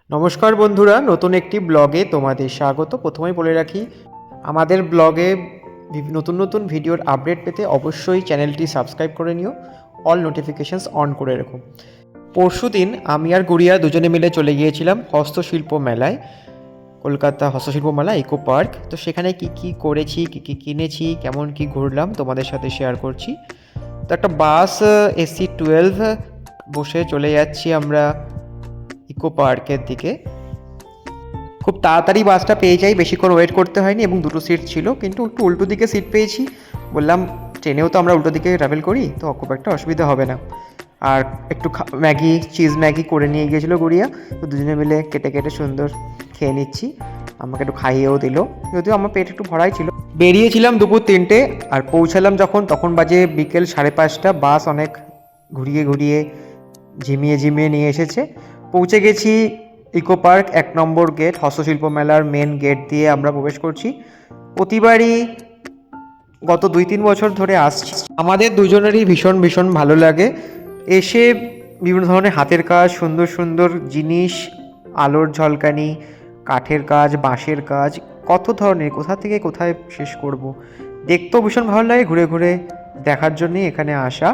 নমস্কার বন্ধুরা, নতুন একটি ব্লগে তোমাদের স্বাগত। প্রথমেই বলে রাখি, আমাদের ব্লগে নতুন নতুন ভিডিওর আপডেট পেতে অবশ্যই চ্যানেলটি সাবস্ক্রাইব করে নিও, অল নোটিফিকেশানস অন করে রেখো। পরশুদিন আমি আর গুড়িয়া দুজনে মিলে চলে গিয়েছিলাম হস্তশিল্প মেলায়, কলকাতা হস্তশিল্প মেলা ইকো পার্ক। তো সেখানে কি কি করেছি, কি কি কিনেছি, কেমন কি ঘুরলাম তোমাদের সাথে শেয়ার করছি। তো একটা বাস AC-12 বসে চলে যাচ্ছি আমরা ইকো পার্কের দিকে। খুব তাড়াতাড়ি বাসটা পেয়ে যাই, বেশিক্ষণ ওয়েট করতে হয়নি এবং দুটো সিট ছিল, কিন্তু একটু উল্টো দিকে সিট পেয়েছি। বললাম ট্রেনেও তো আমরা উল্টো দিকে ট্রাভেল করি, তো খুব একটা অসুবিধা হবে না। আর একটু ম্যাগি, চিজ ম্যাগি করে নিয়ে গিয়েছিলো গুড়িয়া, তো দুজনে মিলে কেটে কেটে সুন্দর খেয়ে নিচ্ছি। আমাকে একটু খাইয়েও দিল, যদিও আমার পেট একটু ভরাই ছিল। বেরিয়েছিলাম দুপুর 3টে, আর পৌঁছালাম তখন বাজে বিকেল 5:30। বাস অনেক ঘুরিয়ে ঘুরিয়ে ঝিমিয়ে ঝিমিয়ে নিয়ে এসেছে। পৌঁছে গেছি ইকো পার্ক 1 নম্বর গেট, হস্তশিল্প মেলার মেন গেট দিয়ে আমরা প্রবেশ করছি। প্রতিবারই গত 2-3 বছর ধরে আসছি, আমাদের দুজনেরই ভীষণ ভীষণ ভালো লাগে এসে। বিভিন্ন ধরনের হাতের কাজ, সুন্দর সুন্দর জিনিস, আলোর ঝলকানি, কাঠের কাজ, বাঁশের কাজ, কত ধরনের, কোথা থেকে কোথায় শেষ করব। দেখতেও ভীষণ ভালো লাগে, ঘুরে ঘুরে দেখার জন্যই এখানে আসা।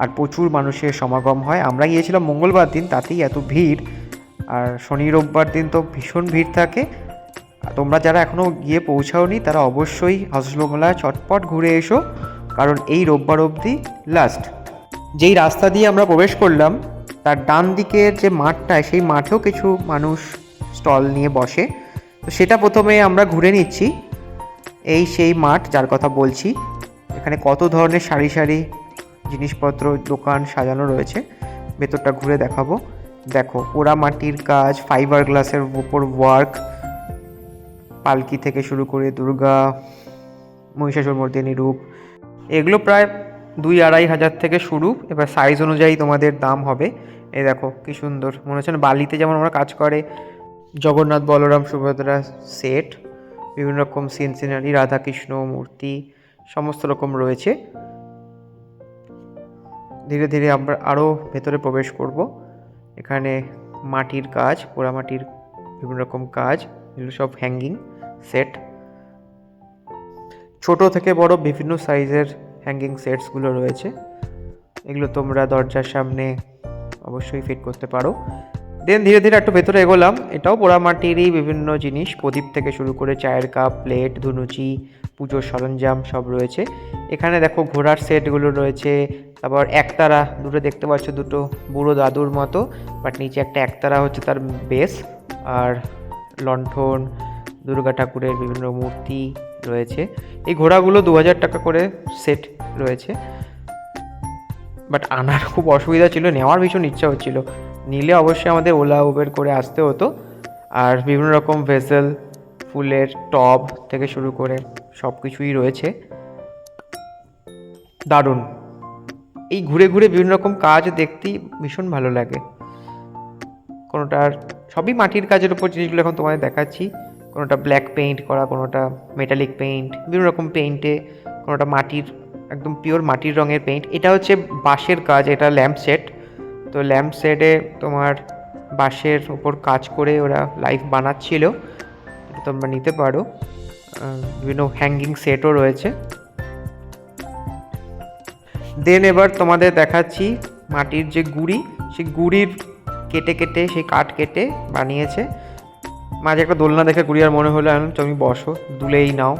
আর প্রচুর মানুষের সমাগম হয়। আমরা গিয়েছিলাম মঙ্গলবার দিন, তাতেই এত ভিড়। আর শনি রোববার দিন তো ভীষণ ভিড় থাকে। তোমরা যারা এখনও গিয়ে পৌঁছাওনি তারা অবশ্যই হস্তশিল্প মেলায় চটপট ঘুরে এসো, কারণ এই রোববার অবধি লাস্ট। যেই রাস্তা দিয়ে আমরা প্রবেশ করলাম তার ডান দিকের যে মাঠটায়, সেই মাঠেও কিছু মানুষ স্টল নিয়ে বসে, তো সেটা প্রথমে আমরা ঘুরে নিচ্ছি। এই সেই মাঠ যার কথা বলছি, এখানে কত ধরনের সারি সারি জিনিসপত্র, দোকান সাজানো রয়েছে। ভেতরটা ঘুরে দেখাবো। দেখো, পোড়া মাটির কাজ, ফাইবার গ্লাসের উপর ওয়ার্ক, পালকি থেকে শুরু করে দুর্গা, মহিষাসুর মর্দিনী রূপ, এগুলো প্রায় 2-2.5 হাজার থেকে শুরু। এবার সাইজ অনুযায়ী তোমাদের দাম হবে। এই দেখো কি সুন্দর, মনে হচ্ছে না বালিতে যেমন আমরা কাজ করে। জগন্নাথ, বলরাম, সুভদ্রা সেট, বিভিন্ন রকম সিনারি, রাধাকৃষ্ণ মূর্তি, সমস্ত রকম রয়েছে। ধীরে ধীরে আমরা আরও ভেতরে প্রবেশ করব। এখানে মাটির কাজ, পোড়ামাটির বিভিন্ন রকম কাজ, এগুলো সব হ্যাঙ্গিং সেট। ছোট থেকে বড় বিভিন্ন সাইজের হ্যাঙ্গিং সেটসগুলো রয়েছে। এগুলো তোমরা দরজার সামনে অবশ্যই ফিট করতে পারো। দেন ধীরে ধীরে একটু ভেতরে এগোলাম। এটাও পোড়ামাটিরই বিভিন্ন জিনিস, প্রদীপ থেকে শুরু করে চায়ের কাপ, প্লেট, ধুনুচি, পুজোর সরঞ্জাম সব রয়েছে। এখানে দেখো ঘোড়ার সেটগুলো রয়েছে। তারপর একতারা দুটো দেখতে পাচ্ছ, দুটো বুড়ো দাদুর মতো, বাট নিচে একটা একতারা হচ্ছে তার বেস। আর লণ্ঠন, দুর্গা ঠাকুরের বিভিন্ন মূর্তি রয়েছে। এই ঘোড়াগুলো 2000 টাকা করে সেট রয়েছে, বাট আনার খুব অসুবিধা ছিল, নেওয়ার ভীষণ ইচ্ছা হচ্ছিল। নিলে অবশ্যই আমাদের ওলা উবের করে আসতে হতো। আর বিভিন্ন রকম ভেসেল, ফুলের টব থেকে শুরু করে সব কিছুই রয়েছে। দারুণ, এই ঘুরে ঘুরে বিভিন্ন রকম কাজ দেখতেই ভীষণ ভালো লাগে। কোনোটার সবই মাটির কাজের উপর জিনিসগুলো এখন তোমাদের দেখাচ্ছি। কোনোটা ব্ল্যাক পেইন্ট করা, কোনোটা মেটালিক পেইন্ট, বিভিন্ন রকম পেইন্টে, কোনোটা মাটির, একদম পিওর মাটির রঙের পেইন্ট। এটা হচ্ছে বাঁশের কাজ, এটা ল্যাম্প সেট। তো ল্যাম্প সেটে তোমার বাঁশের ওপর কাজ করে ওরা লাইভ বানাচ্ছিল, এটা তোমরা নিতে পারো। বিভিন্ন হ্যাঙ্গিং সেটও রয়েছে। দেন এবার তোমাদের দেখাচ্ছি মাটির যে গুঁড়ি, সেই গুঁড়ির কেটে কেটে, সেই কাঠ কেটে বানিয়েছে। মাঝে একটা দোলনা দেখে গুড়িয়ার মনে হলো তুমি বসো, দুলেই নাও।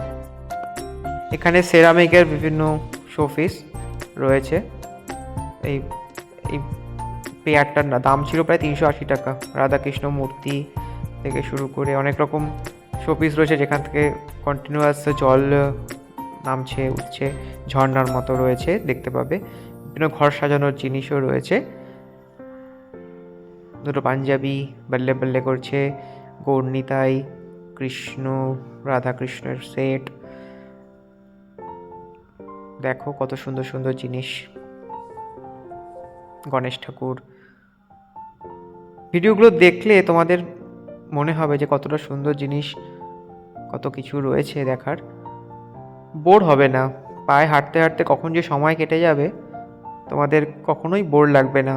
এখানে সেরামিকের বিভিন্ন শোপিস রয়েছে। এই এই পেয়ারটার দাম ছিল প্রায় 380 টাকা। রাধাকৃষ্ণ মূর্তি থেকে শুরু করে অনেক রকম শোপিস রয়েছে, যেখান থেকে কন্টিনিউয়াস জল নামছে উঠছে, ঝর্ণার মতো রয়েছে, দেখতে পাবে। বিভিন্ন ঘর সাজানোর জিনিসও রয়েছে। দুটো পাঞ্জাবি বল্লে বল্লে করছে, গৌরনিতাই, কৃষ্ণ, রাধাকৃষ্ণের সেট। দেখো কত সুন্দর সুন্দর জিনিস, গণেশ ঠাকুর। ভিডিওগুলো দেখলে তোমাদের মনে হবে যে কতটা সুন্দর জিনিস, কত কিছু রয়েছে দেখার। বোর হবে না, পায়ে হাঁটতে হাঁটতে কখন যে সময় কেটে যাবে তোমাদের কখনোই বোর লাগবে না।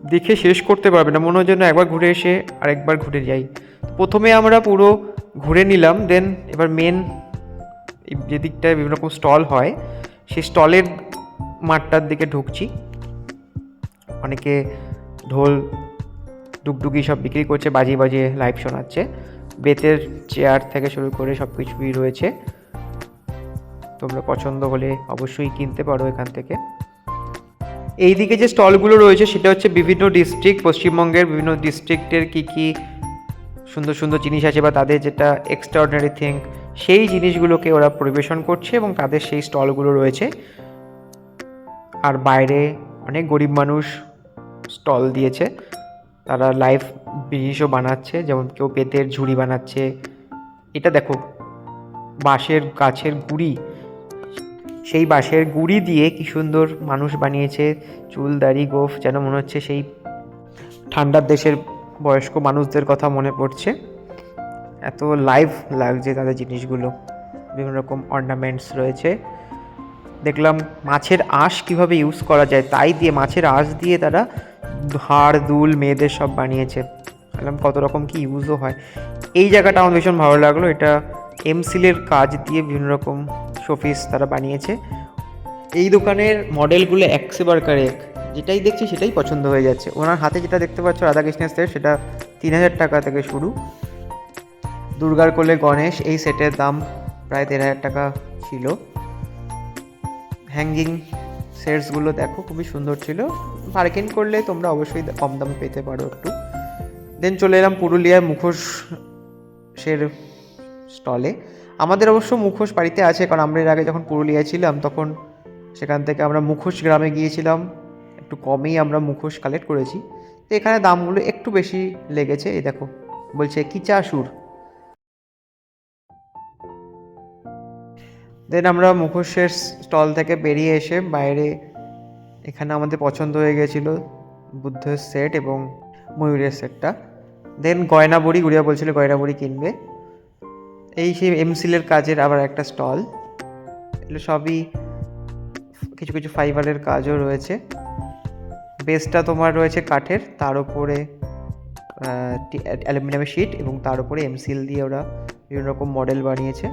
দেখে শেষ করতে পারবে না, মনে হয় যেন একবার ঘুরে এসে আরেকবার ঘুরে যাই। প্রথমে আমরা পুরো ঘুরে নিলাম, দেন এবার মেন যে দিকটায় বিভিন্ন রকম স্টল হয় সেই স্টলের মাঠটার দিকে ঢুকছি। অনেকে ঢোল ডুগডুগি সব বিক্রি করছে, বাজিয়ে বাজিয়ে লাইভ শোনাচ্ছে। বেতের চেয়ার থেকে শুরু করে সব কিছুই রয়েছে, তোমরা পছন্দ হলে অবশ্যই কিনতে পারো এখান থেকে। এই দিকে যে স্টলগুলো রয়েছে সেটা হচ্ছে বিভিন্ন ডিস্ট্রিক্ট, পশ্চিমবঙ্গের বিভিন্ন ডিস্ট্রিক্টের কী কী সুন্দর সুন্দর জিনিস আছে বা তাদের যেটা এক্সট্রাঅর্ডিনারি থিং সেই জিনিসগুলোকে ওরা পরিবেশন করছে এবং তাদের সেই স্টলগুলো রয়েছে। আর বাইরে অনেক গরিব মানুষ স্টল দিয়েছে, তারা লাইভ জিনিসও বানাচ্ছে, যেমন কেউ বেতের ঝুড়ি বানাচ্ছে। এটা দেখো বাঁশের গাছের গুঁড়ি, সেই বাঁশের গুঁড়ি দিয়ে কি সুন্দর মানুষ বানিয়েছে, চুল দাড়ি গোঁফ, যেন মনে হচ্ছে সেই ঠান্ডার দেশের বয়স্ক মানুষদের কথা মনে পড়ছে। এত লাইভ লাগছে তাদের জিনিসগুলো। বিভিন্ন রকম অর্নামেন্টস রয়েছে। দেখলাম মাছের আঁশ কীভাবে ইউজ করা যায়, তাই দিয়ে মাছের আঁশ দিয়ে তারা হাড় দুল মেয়েদের সব বানিয়েছে। দেখলাম কত রকম কি ইউজও হয়। এই জায়গাটা আমার ভীষণ ভালো লাগলো, এটা এমসিলের কাজ দিয়ে বিভিন্ন রকম শোপিস তারা বানিয়েছে। এই দোকানের মডেলগুলো একশে বারকার এক, যেটাই দেখছি সেটাই পছন্দ হয়ে যাচ্ছে। ওনার হাতে যেটা দেখতে পাচ্ছ রাধাকৃষ্ণের সেট, সেটা 3000 টাকা থেকে শুরু। দুর্গার কোলে গণেশ, এই সেটের দাম প্রায় 1500 টাকা ছিল। হ্যাঙ্গিং সেটসগুলো দেখো খুবই সুন্দর ছিল, বার্গেন করলে তোমরা অবশ্যই কম দামে পেতে পারো একটু। দেন চলে এলাম পুরুলিয়ার মুখোশের স্টলে। আমাদের অবশ্য মুখোশ বাড়িতে আছে, কারণ আমরা এর আগে যখন পুরুলিয়ায় ছিলাম তখন সেখান থেকে আমরা মুখোশ গ্রামে গিয়েছিলাম, একটু কমেই আমরা মুখোশ কালেক্ট করেছি। তো এখানে দামগুলো একটু বেশি লেগেছে। এই দেখো বলছে কিচাসুর। দেন আমরা মুখোশের স্টল থেকে বেরিয়ে এসে বাইরে এখানে আমাদের পছন্দ হয়ে গেছিলো বুদ্ধের সেট এবং ময়ূরের সেটটা। দেন গয়না বড়ি, গুড়িয়া বলছিল গয়না বড়ি কিনবে। এই সেই এমসিলের কাজের আবার একটা স্টল, এগুলো সবই কিছু কিছু ফাইবারের কাজও রয়েছে। বেসটা তোমার রয়েছে কাঠের, তার উপরে অ্যালুমিনিয়ামের শিট এবং তার উপরে এমসিল দিয়ে ওরা বিভিন্ন রকম মডেল বানিয়েছে।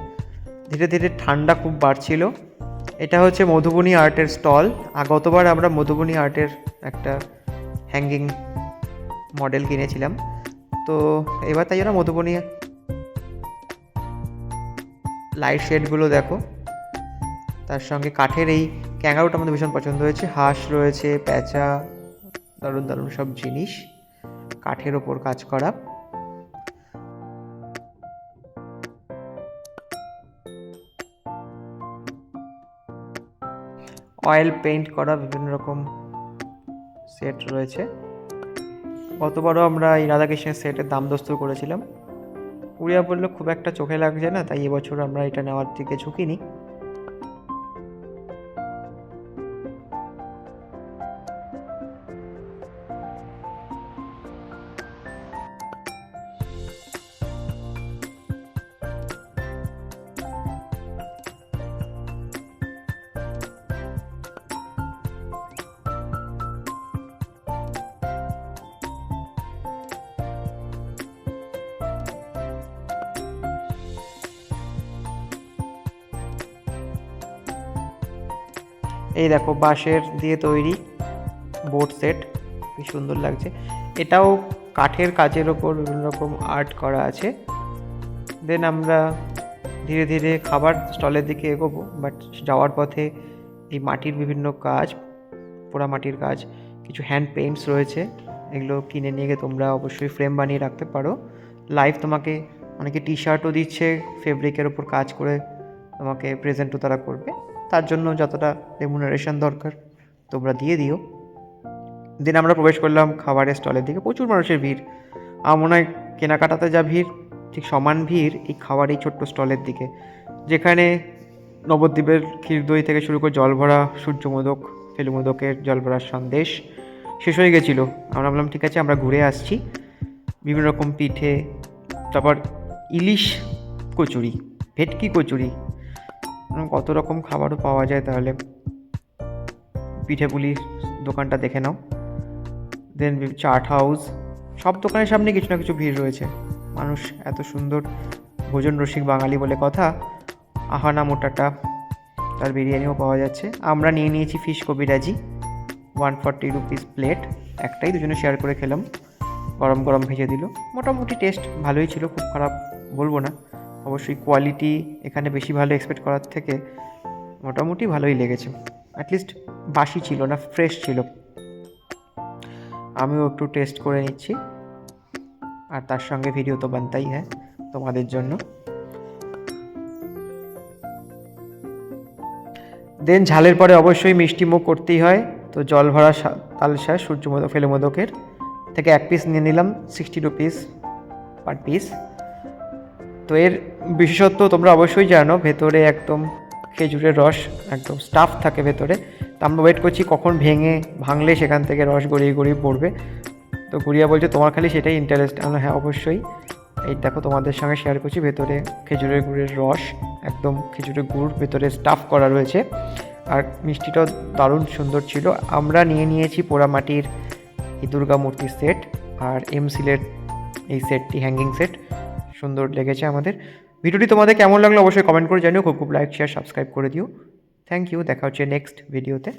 ধীরে ধীরে ঠান্ডা খুব বাড়ছিল। এটা হচ্ছে মধুবনী আর্টের স্টল। গতবার আমরা মধুবনী আর্টের একটা হ্যাঙ্গিং মডেল কিনেছিলাম, তো এবার তাই জন্য মধুবনী লাইট শেডগুলো দেখো। তার সঙ্গে কাঠের এই ক্যাঙ্গারুটা আমাদের ভীষণ পছন্দ হয়েছে। হাঁস রয়েছে, প্যাঁচা, দারুণ দারুণ সব জিনিস কাঠের ওপর কাজ করা। অয়েল পেইন্ট করা বিভিন্ন রকম সেট রয়েছে। গতবারও আমরা এই রাধাকৃষ্ণের সেটের দাম দস্তুর করেছিলাম। উড়িয়া বললে খুব একটা চোখে লাগছে না, তাই এবছর আমরা এটা নেওয়ার দিকে ঝুঁকিনি। এই দেখো বাঁশের দিয়ে তৈরি বোট সেট, কি সুন্দর লাগছে। এটাও কাঠের কাজের ওপর বিভিন্ন রকম আর্ট করা আছে। দেন আমরা ধীরে ধীরে খাবার স্টলের দিকে এগোবো, বাট যাওয়ার পথে এই মাটির বিভিন্ন কাজ, পোড়া মাটির কাজ, কিছু হ্যান্ড পেইন্টস রয়েছে, এগুলো কিনে নিয়ে গিয়ে তোমরা অবশ্যই ফ্রেম বানিয়ে রাখতে পারো। লাইভ তোমাকে অনেকে টি শার্টও দিচ্ছে, ফেব্রিকের ওপর কাজ করে তোমাকে প্রেজেন্টও তারা করবে, তার জন্য যতটা রেমুনারেশন দরকার তোমরা দিয়ে দিও। দিন আমরা প্রবেশ করলাম খাবারের স্টলের দিকে। প্রচুর মানুষের ভিড়, আমার মনে হয় কেনাকাটাতে যা ভিড় ঠিক সমান ভিড় এই খাবার এই ছোট্ট স্টলের দিকে, যেখানে নবদ্বীপের ক্ষীরদই থেকে শুরু করে জলভরা সূর্যমোদক, ফেলুমোদকের জলভরা সন্দেশ শেষ হয়ে গেছিলো। আমরা বললাম ঠিক আছে আমরা ঘুরে আসছি। বিভিন্ন রকম পিঠে, তারপর ইলিশ কচুরি, ভেটকি কচুরি, কত রকম খাবারও পাওয়া যায়। তাহলে পিঠে পুলির দোকানটা দেখে নাও। দেন চাট হাউস, সব দোকানের সামনে কিছু না কিছু ভিড় রয়েছে। মানুষ এত সুন্দর, ভোজন রসিক বাঙালি বলে কথা। আহানা মোটাটা, তার বিরিয়ানিও পাওয়া যাচ্ছে। আমরা নিয়ে নিয়েছি ফিশ কবিরাজি, 140 রুপিস প্লেট, একটাই দুজনে শেয়ার করে খেলাম। গরম গরম ভেজে দিল, মোটামুটি টেস্ট ভালোই ছিল, খুব খারাপ বলবো না। অবশ্যই কোয়ালিটি এখানে বেশি ভালো এক্সপেক্ট করার থেকে মোটামুটি ভালোই লেগেছে। অ্যাটলিস্ট বাসি ছিল না, ফ্রেশ ছিল। আমিও একটু টেস্ট করে নিচ্ছি, আর তার সঙ্গে ভিডিও তো বানতাই হ্যাঁ তোমাদের জন্য। দেন ঝালের পরে অবশ্যই মিষ্টি মুখ করতেই হয়, তো জল ভরা তালসা সূর্যমোদক ফেলে মোদকের থেকে এক পিস নিয়ে নিলাম, 60 রুপিস পার পিস। তো এর বিশেষত্ব তোমরা অবশ্যই জানো, ভেতরে একদম খেজুরের রস একদম স্টাফ থাকে ভেতরে। তো আমরা ওয়েট করছি কখন ভাঙলে সেখান থেকে রস গড়িয়ে গড়িয়ে পড়বে। তো গুড়িয়া বলছে তোমার খালি সেটাই ইন্টারেস্ট। আমরা হ্যাঁ অবশ্যই। এই দেখো তোমাদের সঙ্গে শেয়ার করছি, ভেতরে খেজুরের গুড়ের রস, একদম খেজুরের গুড় ভেতরে স্টাফ করা রয়েছে। আর মিষ্টিটাও দারুণ সুন্দর ছিল। আমরা নিয়ে নিয়েছি পোড়ামাটির এই দুর্গা মূর্তির সেট, আর এমসিলের এই সেটটি, হ্যাঙ্গিং সেট, সুন্দর লেগেছে আমাদের। ভিডিওটি তোমাদের কেমন লাগলো অবশ্যই কমেন্ট করে জানিও। খুব লাইক শেয়ার সাবস্ক্রাইব করে দিও। থ্যাংক ইউ, দেখা হচ্ছে নেক্সট ভিডিওতে।